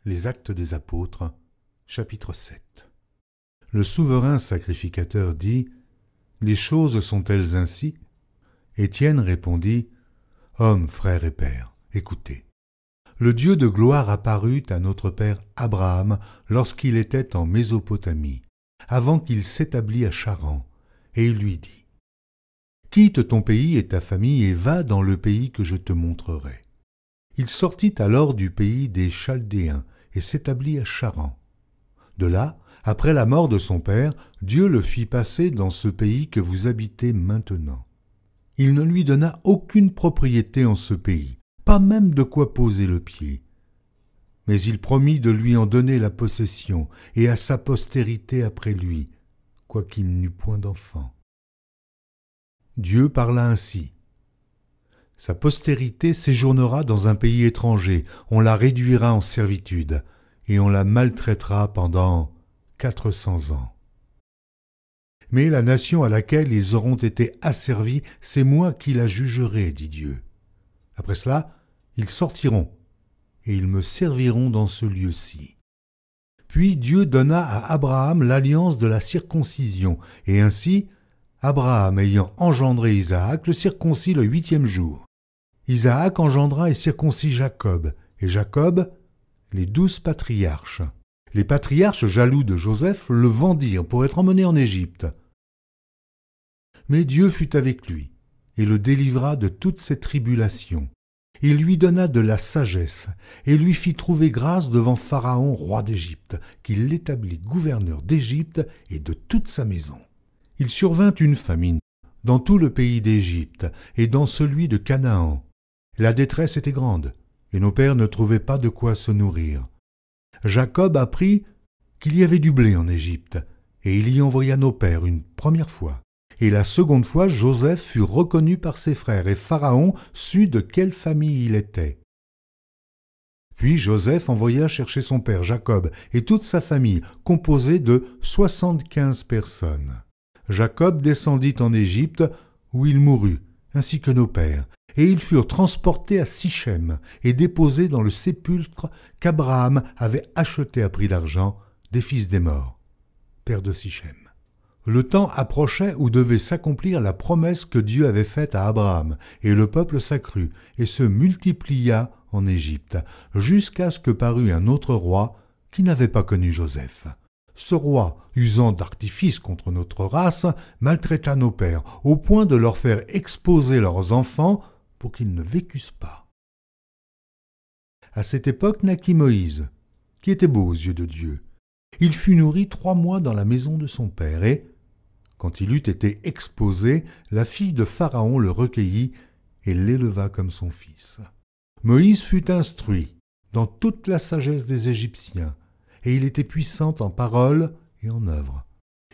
Les Actes des Apôtres, chapitre 7. Le souverain sacrificateur dit « Les choses sont-elles ainsi ?» Étienne répondit « Hommes, frères et pères, écoutez. Le Dieu de gloire apparut à notre père Abraham lorsqu'il était en Mésopotamie, avant qu'il s'établît à Charan, et il lui dit « Quitte ton pays et ta famille et va dans le pays que je te montrerai. » Il sortit alors du pays des Chaldéens et s'établit à Charan. De là, après la mort de son père, Dieu le fit passer dans ce pays que vous habitez maintenant. Il ne lui donna aucune propriété en ce pays, pas même de quoi poser le pied. Mais il promit de lui en donner la possession et à sa postérité après lui, quoiqu'il n'eût point d'enfant. Dieu parla ainsi. Sa postérité séjournera dans un pays étranger, on la réduira en servitude, et on la maltraitera pendant 400 ans. Mais la nation à laquelle ils auront été asservis, c'est moi qui la jugerai, dit Dieu. Après cela, ils sortiront, et ils me serviront dans ce lieu-ci. Puis Dieu donna à Abraham l'alliance de la circoncision, et ainsi, Abraham ayant engendré Isaac, le circoncit le 8e jour. Isaac engendra et circoncit Jacob, et Jacob, les 12 patriarches. Les patriarches, jaloux de Joseph, le vendirent pour être emmené en Égypte. Mais Dieu fut avec lui, et le délivra de toutes ses tribulations. Il lui donna de la sagesse, et lui fit trouver grâce devant Pharaon, roi d'Égypte, qui l'établit gouverneur d'Égypte et de toute sa maison. Il survint une famine dans tout le pays d'Égypte et dans celui de Canaan. La détresse était grande, et nos pères ne trouvaient pas de quoi se nourrir. Jacob apprit qu'il y avait du blé en Égypte, et il y envoya nos pères une première fois. Et la seconde fois, Joseph fut reconnu par ses frères, et Pharaon sut de quelle famille il était. Puis Joseph envoya chercher son père Jacob et toute sa famille, composée de 75 personnes. Jacob descendit en Égypte, où il mourut, ainsi que nos pères, et ils furent transportés à Sichem et déposés dans le sépulcre qu'Abraham avait acheté à prix d'argent des fils des morts, père de Sichem. Le temps approchait où devait s'accomplir la promesse que Dieu avait faite à Abraham, et le peuple s'accrut et se multiplia en Égypte, jusqu'à ce que parut un autre roi qui n'avait pas connu Joseph. Ce roi, usant d'artifices contre notre race, maltraita nos pères, au point de leur faire exposer leurs enfants pour qu'ils ne vécussent pas. À cette époque naquit Moïse, qui était beau aux yeux de Dieu. Il fut nourri 3 mois dans la maison de son père, et, quand il eut été exposé, la fille de Pharaon le recueillit et l'éleva comme son fils. Moïse fut instruit dans toute la sagesse des Égyptiens, et il était puissant en parole et en œuvre.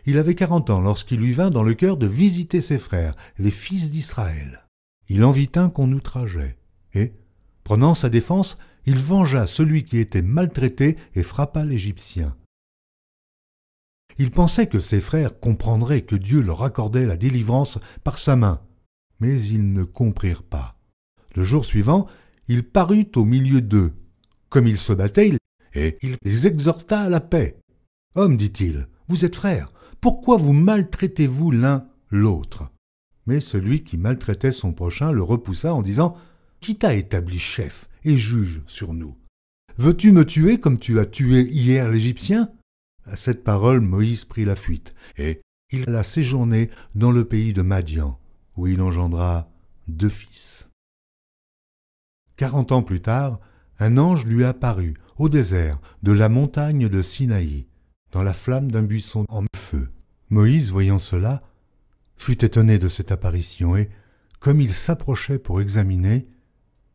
Il avait 40 ans lorsqu'il lui vint dans le cœur de visiter ses frères, les fils d'Israël. Il en vit un qu'on outrageait, et, prenant sa défense, il vengea celui qui était maltraité et frappa l'Égyptien. Il pensait que ses frères comprendraient que Dieu leur accordait la délivrance par sa main, mais ils ne comprirent pas. Le jour suivant, il parut au milieu d'eux. Comme ils se battaient, et il les exhorta à la paix. « Hommes, dit-il, vous êtes frères, pourquoi vous maltraitez-vous l'un l'autre ?» Mais celui qui maltraitait son prochain le repoussa en disant « Qui t'a établi chef et juge sur nous? Veux-tu me tuer comme tu as tué hier l'Égyptien ?» À cette parole, Moïse prit la fuite, et il alla séjourner dans le pays de Madian, où il engendra 2 fils. 40 ans plus tard, un ange lui apparut au désert de la montagne de Sinaï, dans la flamme d'un buisson en feu. Moïse, voyant cela, fut étonné de cette apparition, et, comme il s'approchait pour examiner,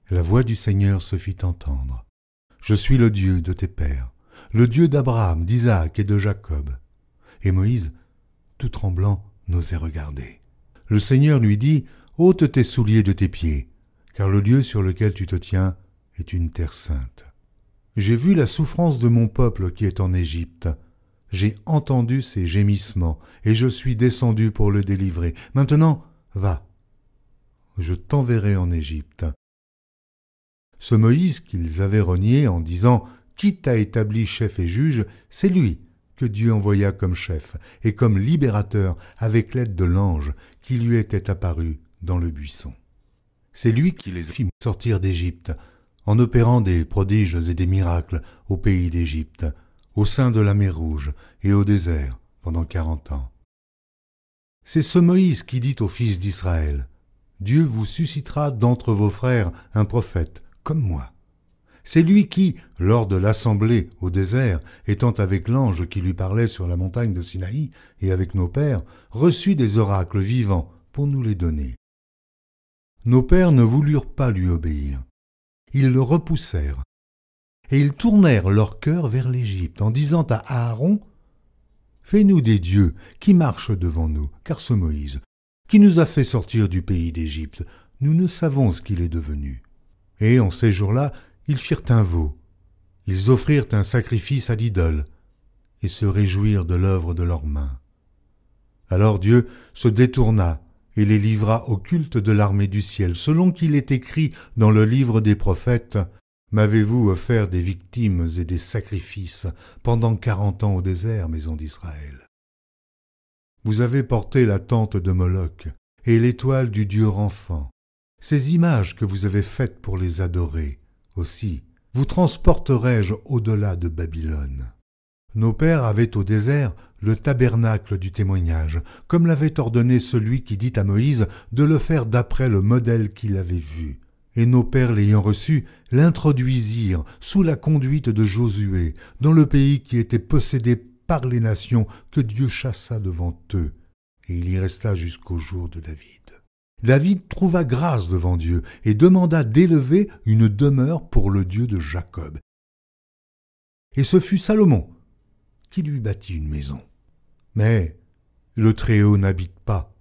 la voix du Seigneur se fit entendre. « Je suis le Dieu de tes pères, le Dieu d'Abraham, d'Isaac et de Jacob. » Et Moïse, tout tremblant, n'osait regarder. Le Seigneur lui dit, « Ôte tes souliers de tes pieds, car le lieu sur lequel tu te tiens est une terre sainte. J'ai vu la souffrance de mon peuple qui est en Égypte. J'ai entendu ses gémissements, et je suis descendu pour le délivrer. Maintenant, va, je t'enverrai en Égypte. » Ce Moïse qu'ils avaient renié en disant « qui t'a établi chef et juge, c'est lui que Dieu envoya comme chef et comme libérateur avec l'aide de l'ange qui lui était apparu dans le buisson. C'est lui qui les fit sortir d'Égypte, en opérant des prodiges et des miracles au pays d'Égypte, au sein de la mer Rouge et au désert pendant 40 ans. C'est ce Moïse qui dit aux fils d'Israël, « Dieu vous suscitera d'entre vos frères un prophète, comme moi. » C'est lui qui, lors de l'assemblée au désert, étant avec l'ange qui lui parlait sur la montagne de Sinaï et avec nos pères, reçut des oracles vivants pour nous les donner. Nos pères ne voulurent pas lui obéir. Ils le repoussèrent. Et ils tournèrent leur cœur vers l'Égypte en disant à Aaron, « Fais-nous des dieux qui marchent devant nous, car ce Moïse, qui nous a fait sortir du pays d'Égypte, nous ne savons ce qu'il est devenu. » Et en ces jours-là, ils firent un veau. Ils offrirent un sacrifice à l'idole et se réjouirent de l'œuvre de leurs mains. Alors Dieu se détourna et les livra au culte de l'armée du ciel, selon qu'il est écrit dans le livre des prophètes, « M'avez-vous offert des victimes et des sacrifices pendant 40 ans au désert, maison d'Israël? Vous avez porté la tente de Moloch et l'étoile du dieu Renfant, ces images que vous avez faites pour les adorer. Aussi, vous transporterai-je au-delà de Babylone. » Nos pères avaient au désert le tabernacle du témoignage, comme l'avait ordonné celui qui dit à Moïse de le faire d'après le modèle qu'il avait vu. Et nos pères l'ayant reçu, l'introduisirent sous la conduite de Josué, dans le pays qui était possédé par les nations que Dieu chassa devant eux, et il y resta jusqu'au jour de David. David trouva grâce devant Dieu et demanda d'élever une demeure pour le Dieu de Jacob. Et ce fut Salomon qui lui bâtit une maison. Mais le Très-Haut n'habite pas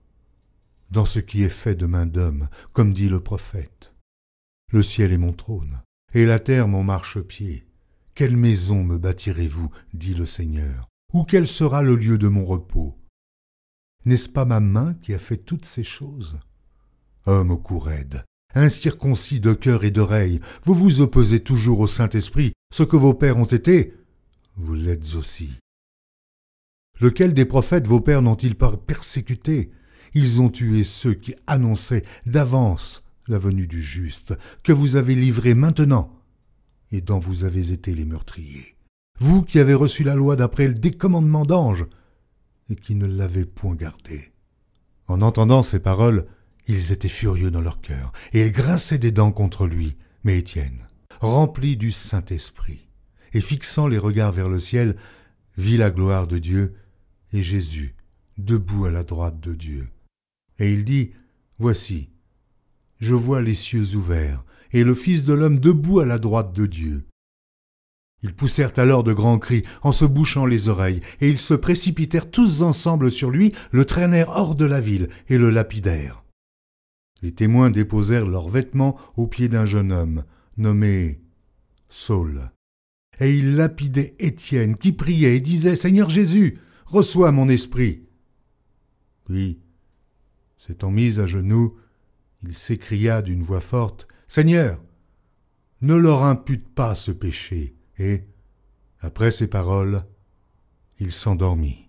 dans ce qui est fait de main d'homme, comme dit le prophète. Le ciel est mon trône, et la terre mon marchepied. Quelle maison me bâtirez-vous, dit le Seigneur, ou quel sera le lieu de mon repos? N'est-ce pas ma main qui a fait toutes ces choses? Homme au cou raide, incirconcis de cœur et d'oreille, vous vous opposez toujours au Saint-Esprit, ce que vos pères ont été, vous l'êtes aussi. Lequel des prophètes vos pères n'ont-ils pas persécuté? Ils ont tué ceux qui annonçaient d'avance la venue du juste, que vous avez livré maintenant, et dont vous avez été les meurtriers. Vous qui avez reçu la loi d'après le décommandement d'ange, et qui ne l'avez point gardée. En entendant ces paroles, ils étaient furieux dans leur cœur, et ils grinçaient des dents contre lui. Mais Étienne, rempli du Saint-Esprit, et fixant les regards vers le ciel, vit la gloire de Dieu, et Jésus, debout à la droite de Dieu. Et il dit, « Voici, je vois les cieux ouverts, et le Fils de l'homme debout à la droite de Dieu. » Ils poussèrent alors de grands cris, en se bouchant les oreilles, et ils se précipitèrent tous ensemble sur lui, le traînèrent hors de la ville, et le lapidèrent. Les témoins déposèrent leurs vêtements aux pieds d'un jeune homme, nommé Saul. Et ils lapidaient Étienne, qui priait et disait, « Seigneur Jésus, reçois mon esprit. » Puis, s'étant mis à genoux, il s'écria d'une voix forte, « Seigneur, ne leur impute pas ce péché. » Et, après ces paroles, il s'endormit.